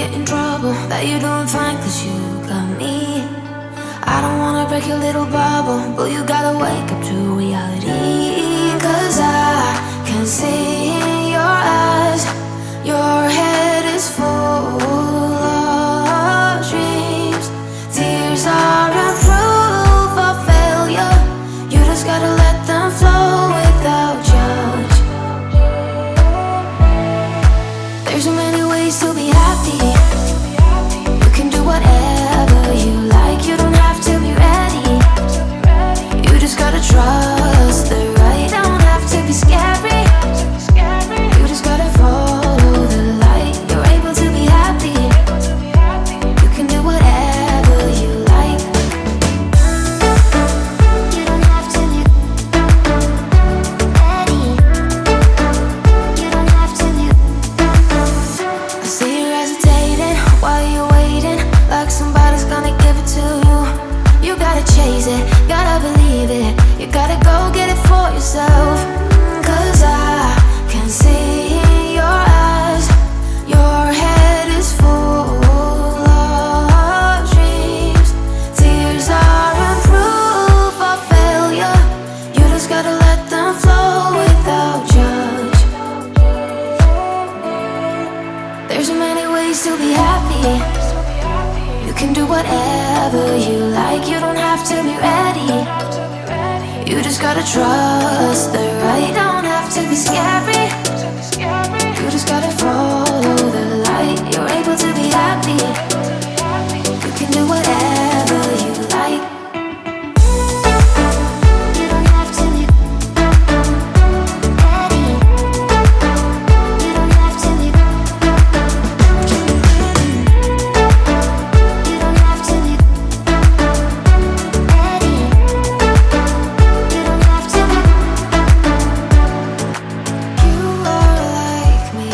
get in trouble, that you're doing fine cause you got me. I don't wanna break your little bubble, but you gotta wake up to reality. Cause I can see in your eyes, your head is full of dreams. Tears are a proof of failure, you just gotta let them flow without judge. There's so many ways to be happy. You can do whatever you like, you don't have to be ready. You just gotta trust the right, don't have to be scary. You just gotta follow the light, you're able to be happy. You can do whatever you like. You don't have to be ready. You don't have to be. I see you hesitating while you're waiting, like somebody's gonna give it to you. You gotta chase it, gotta believe it, you gotta go get it for yourself. Cause I can see in your eyes, your head is full of dreams. Tears are a proof of failure, you just gotta let them flow without judge. There's so many ways to be happy. You can do whatever you like, you don't have to be ready. You just gotta trust the right, don't have to be scary. You just gotta follow the light, you're able to be happy. You can do whatever you like. You don't have to be ready. You don't have to be. You don't have to be ready. You don't have to be. You are like me.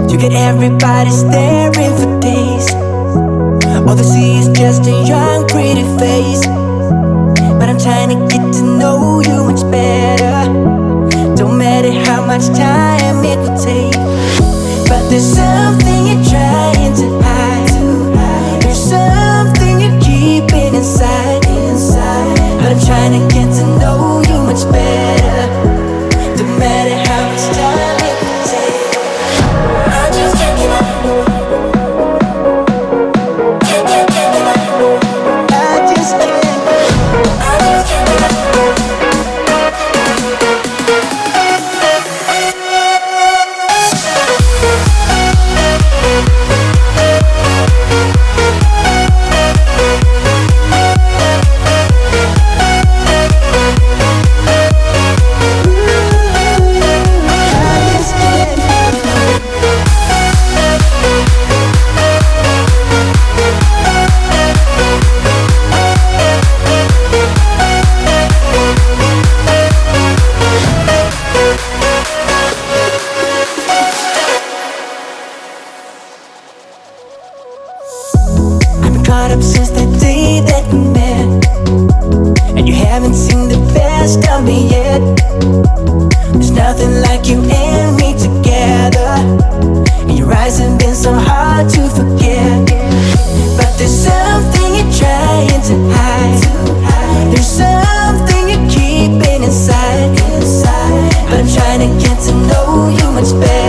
You get everybody staring for days. All they see is just a young pretty face. But I'm trying to get to know you much better. Don't matter how much time it will take. But there's something you're trying to hide. There's something you're keeping inside. But I'm trying to get to know you much better. Don't matter how much time it will take. I just can't give up. Caught up since the day that we met, and you haven't seen the best of me yet. There's nothing like you and me together, and your eyes have been so hard to forget. But there's something you're trying to hide. There's something you're keeping inside. But I'm trying to get to know you much better.